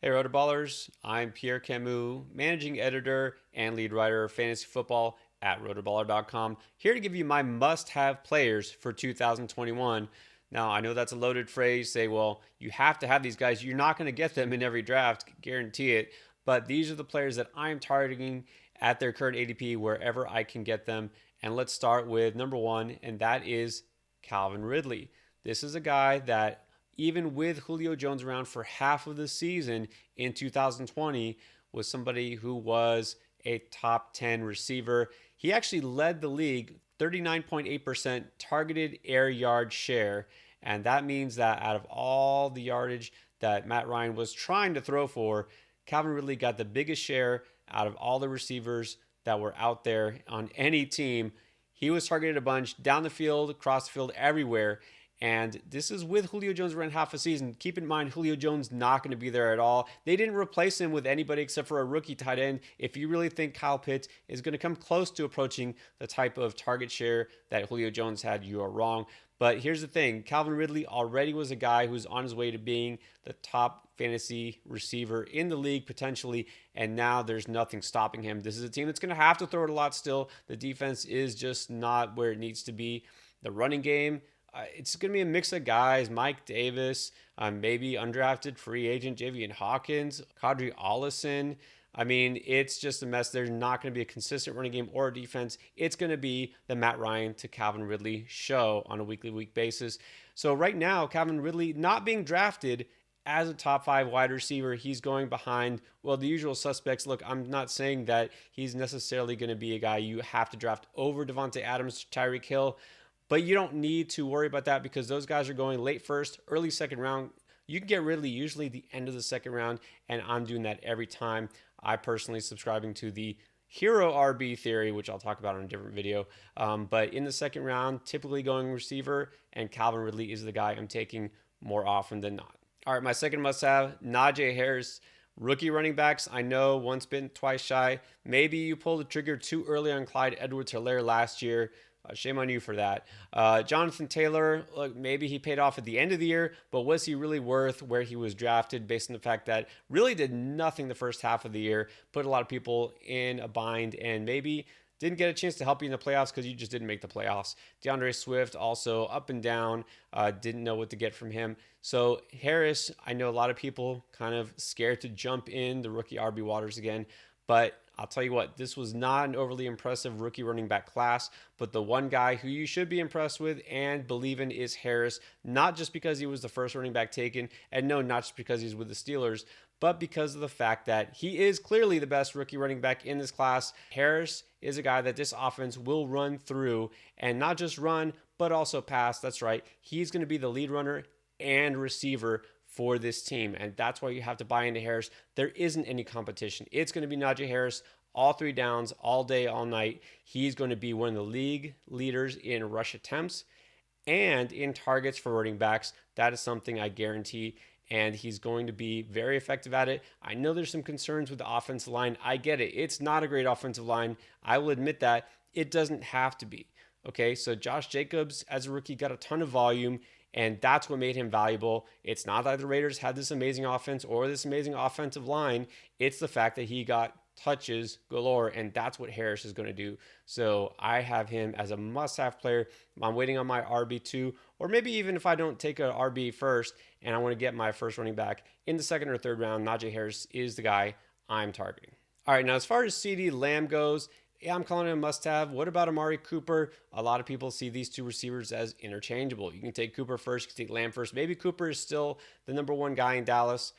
Hey, RotoBallers. I'm Pierre Camus, managing editor and lead writer of fantasy football at RotoBaller.com, here to give you my must-have players for 2021. Now, I know that's a loaded phrase. Say, well, you have to have these guys. You're not going to get them in every draft, guarantee it. But these are the players that I'm targeting at their current ADP wherever I can get them. And let's start with number one, and that is Calvin Ridley. This is a guy that even with Julio Jones around for half of the season in 2020, was somebody who was a top 10 receiver. He actually led the league 39.8% targeted air yard share. And that means that out of all the yardage that Matt Ryan was trying to throw for, Calvin Ridley got the biggest share out of all the receivers that were out there on any team. He was targeted a bunch down the field, across the field, everywhere. And this is with Julio Jones around half a season. Keep in mind, Julio Jones not going to be there at all. They didn't replace him with anybody except for a rookie tight end. If you really think Kyle Pitts is going to come close to approaching the type of target share that Julio Jones had, you are wrong. But here's the thing. Calvin Ridley already was a guy who's on his way to being the top fantasy receiver in the league potentially, and now there's nothing stopping him. This is a team that's going to have to throw it a lot still. The defense is just not where it needs to be. The running game, it's going to be a mix of guys. Mike Davis, maybe undrafted free agent Javian Hawkins, Kadri Allison. I mean, it's just a mess. There's not going to be a consistent running game or defense. It's going to be the Matt Ryan to Calvin Ridley show on a week basis. So right now, Calvin Ridley not being drafted as a top 5 wide receiver, he's going behind, well, the usual suspects. Look, I'm not saying that he's necessarily going to be a guy you have to draft over Devontae Adams, Tyreek Hill, but you don't need to worry about that because those guys are going late first, early second round. You can get Ridley usually the end of the second round, and I'm doing that every time. I personally subscribing to the hero RB theory, which I'll talk about in a different video. But in the second round, typically going receiver, and Calvin Ridley is the guy I'm taking more often than not. All right, my second must-have, Najee Harris. Rookie running backs, I know, once bitten, twice shy. Maybe you pulled the trigger too early on Clyde Edwards-Helaire last year. Shame on you for that. Jonathan Taylor, look, maybe he paid off at the end of the year, but was he really worth where he was drafted based on the fact that really did nothing the first half of the year, put a lot of people in a bind, and maybe didn't get a chance to help you in the playoffs because you just didn't make the playoffs. DeAndre Swift also up and down, didn't know what to get from him. So Harris, I know a lot of people kind of scared to jump in the rookie RB waters again, but I'll tell you what, this was not an overly impressive rookie running back class, but the one guy who you should be impressed with and believe in is Harris, not just because he was the first running back taken, and no, not just because he's with the Steelers, but because of the fact that he is clearly the best rookie running back in this class. Harris is a guy that this offense will run through, and not just run, but also pass. That's right. He's going to be the lead runner and receiver for this team, and that's why you have to buy into Harris. There isn't any competition. It's going to be Najee Harris all 3 downs, all day, all night. He's going to be one of the league leaders in rush attempts and in targets for running backs. That is something I guarantee, and he's going to be very effective at it. I know there's some concerns with the offensive line. I get it. It's not a great offensive line. I will admit that. It doesn't have to be. Okay, so Josh Jacobs as a rookie got a ton of volume, and that's what made him valuable. It's not that the Raiders had this amazing offense or this amazing offensive line. It's the fact that he got touches galore, and that's what Harris is going to do. So I have him as a must-have player. I'm waiting on my RB2, or maybe even if I don't take an RB first and I want to get my first running back in the second or third round, Najee Harris is the guy I'm targeting. All right, now as far as CeeDee Lamb goes, yeah, I'm calling it a must-have. What about Amari Cooper? A lot of people see these two receivers as interchangeable. You can take Cooper first, you can take Lamb first. Maybe Cooper is still the number 1 guy in Dallas.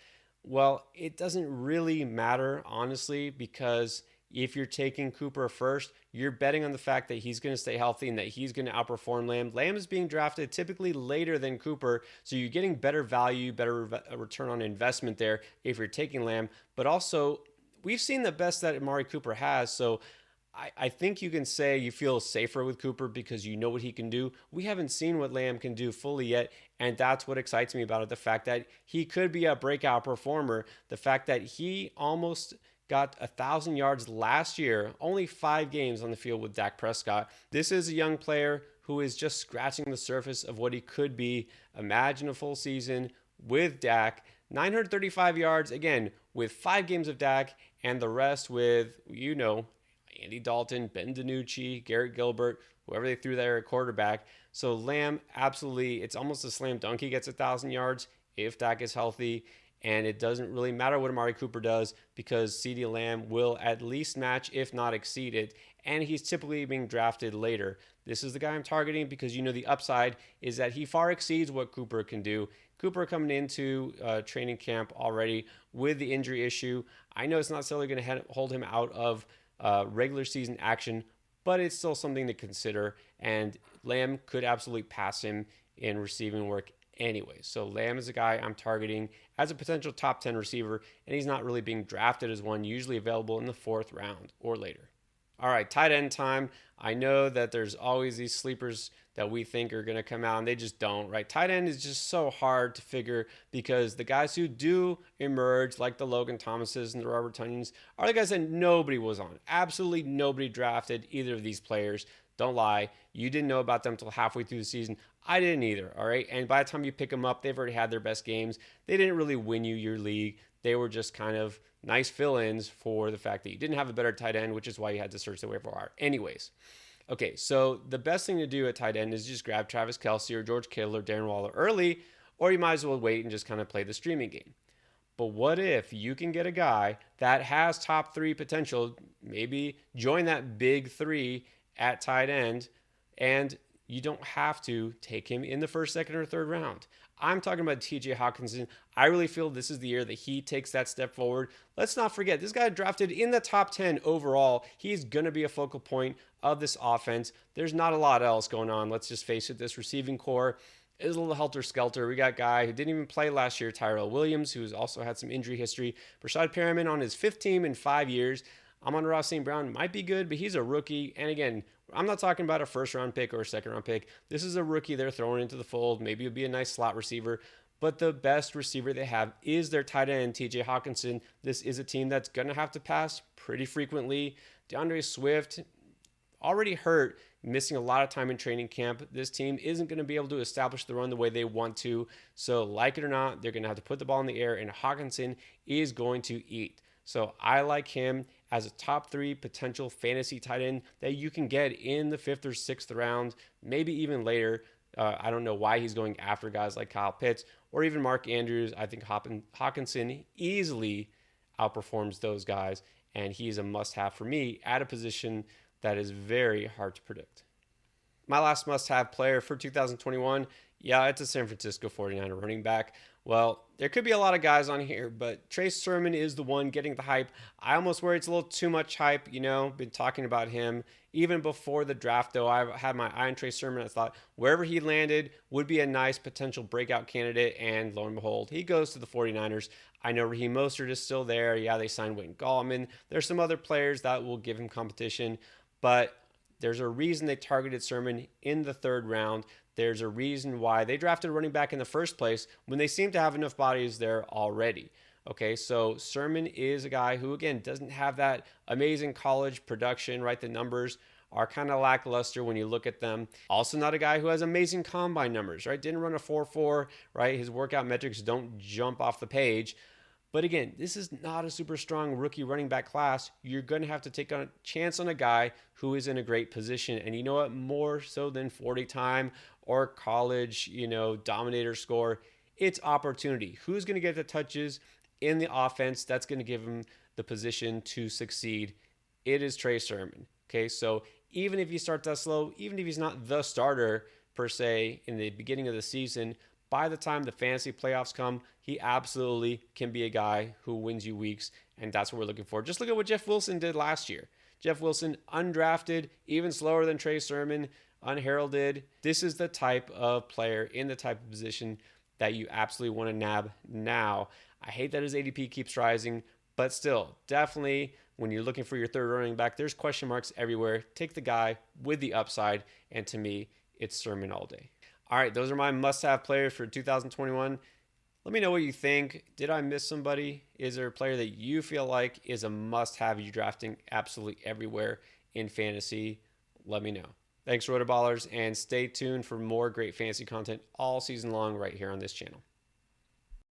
Well, it doesn't really matter, honestly, because if you're taking Cooper first, you're betting on the fact that he's going to stay healthy and that he's going to outperform Lamb. Lamb is being drafted typically later than Cooper, so you're getting better value, better return on investment there if you're taking Lamb. But also, we've seen the best that Amari Cooper has, so I think you can say you feel safer with Cooper because you know what he can do. We haven't seen what Lamb can do fully yet, and that's what excites me about it. The fact that he could be a breakout performer, the fact that he almost got 1,000 yards last year, only 5 games on the field with Dak Prescott. This is a young player who is just scratching the surface of what he could be. Imagine a full season with Dak. 935 yards, again, with 5 games of Dak, and the rest with, Andy Dalton, Ben DiNucci, Garrett Gilbert, whoever they threw there at quarterback. So Lamb, absolutely, it's almost a slam dunk he gets 1,000 yards if Dak is healthy. And it doesn't really matter what Amari Cooper does because CeeDee Lamb will at least match, if not exceed it. And he's typically being drafted later. This is the guy I'm targeting because the upside is that he far exceeds what Cooper can do. Cooper coming into training camp already with the injury issue. I know it's not necessarily going to hold him out of regular season action, but it's still something to consider. And Lamb could absolutely pass him in receiving work anyway. So Lamb is a guy I'm targeting as a potential top 10 receiver, and he's not really being drafted as one, usually available in the 4th round or later. All right, tight end time. I know that there's always these sleepers that we think are going to come out, and they just don't, right? Tight end is just so hard to figure because the guys who do emerge, like the Logan Thomases and the Robert Tunyons, are the guys that nobody was on. Absolutely nobody drafted either of these players. Don't lie. You didn't know about them until halfway through the season. I didn't either, all right? And by the time you pick them up, they've already had their best games. They didn't really win you your league. They were just kind of nice fill-ins for the fact that you didn't have a better tight end, which is why you had to search the waiver wire. Anyways, okay, so the best thing to do at tight end is just grab Travis Kelce or George Kittle or Darren Waller early, or you might as well wait and just kind of play the streaming game. But what if you can get a guy that has top 3 potential, maybe join that big 3 at tight end, and you don't have to take him in the 1st, 2nd, or 3rd round. I'm talking about TJ Hockenson. I really feel this is the year that he takes that step forward. Let's not forget, this guy drafted in the top 10 overall. He's going to be a focal point of this offense. There's not a lot else going on. Let's just face it, this receiving core is a little helter-skelter. We got a guy who didn't even play last year, Tyrell Williams, who's also had some injury history. Rashad Perriman on his 5th team in 5 years. Amon-Ra St. Brown might be good, but he's a rookie. And again, I'm not talking about a 1st-round pick or a 2nd-round pick. This is a rookie they're throwing into the fold. Maybe he'll be a nice slot receiver. But the best receiver they have is their tight end, TJ Hockenson. This is a team that's going to have to pass pretty frequently. DeAndre Swift, already hurt, missing a lot of time in training camp. This team isn't going to be able to establish the run the way they want to. So like it or not, they're going to have to put the ball in the air, and Hockenson is going to eat. So I like him as a top 3 potential fantasy tight end that you can get in the 5th or 6th round, maybe even later. I don't know why he's going after guys like Kyle Pitts or even Mark Andrews. I think Hockenson easily outperforms those guys, and he's a must-have for me at a position that is very hard to predict. My last must-have player for 2021, it's a San Francisco 49er running back. Well, there could be a lot of guys on here, but Trey Sermon is the one getting the hype. I almost worry it's a little too much hype, been talking about him. Even before the draft, though, I had my eye on Trey Sermon. I thought wherever he landed would be a nice potential breakout candidate, and lo and behold, he goes to the 49ers. I know Raheem Mostert is still there. Yeah, they signed Wayne Gallman. There's some other players that will give him competition, but there's a reason they targeted Sermon in the 3rd round. There's a reason why they drafted a running back in the first place when they seem to have enough bodies there already. Okay, so Sermon is a guy who, again, doesn't have that amazing college production, right? The numbers are kind of lackluster when you look at them. Also not a guy who has amazing combine numbers, right? Didn't run a 4.4, right? His workout metrics don't jump off the page. But again, this is not a super strong rookie running back class. You're going to have to take a chance on a guy who is in a great position. And you know what? More so than 40 time or college, dominator score, it's opportunity. Who's going to get the touches in the offense that's going to give him the position to succeed? It is Trey Sermon. Okay, so even if he starts that slow, even if he's not the starter per se in the beginning of the season, by the time the fantasy playoffs come, he absolutely can be a guy who wins you weeks, and that's what we're looking for. Just look at what Jeff Wilson did last year. Jeff Wilson, undrafted, even slower than Trey Sermon, unheralded. This is the type of player in the type of position that you absolutely want to nab now. I hate that his ADP keeps rising, but still, definitely when you're looking for your 3rd running back, there's question marks everywhere. Take the guy with the upside, and to me, it's Sermon all day. All right, those are my must-have players for 2021. Let me know what you think. Did I miss somebody? Is there a player that you feel like is a must-have you drafting absolutely everywhere in fantasy? Let me know. Thanks, RotoBallers, and stay tuned for more great fantasy content all season long right here on this channel.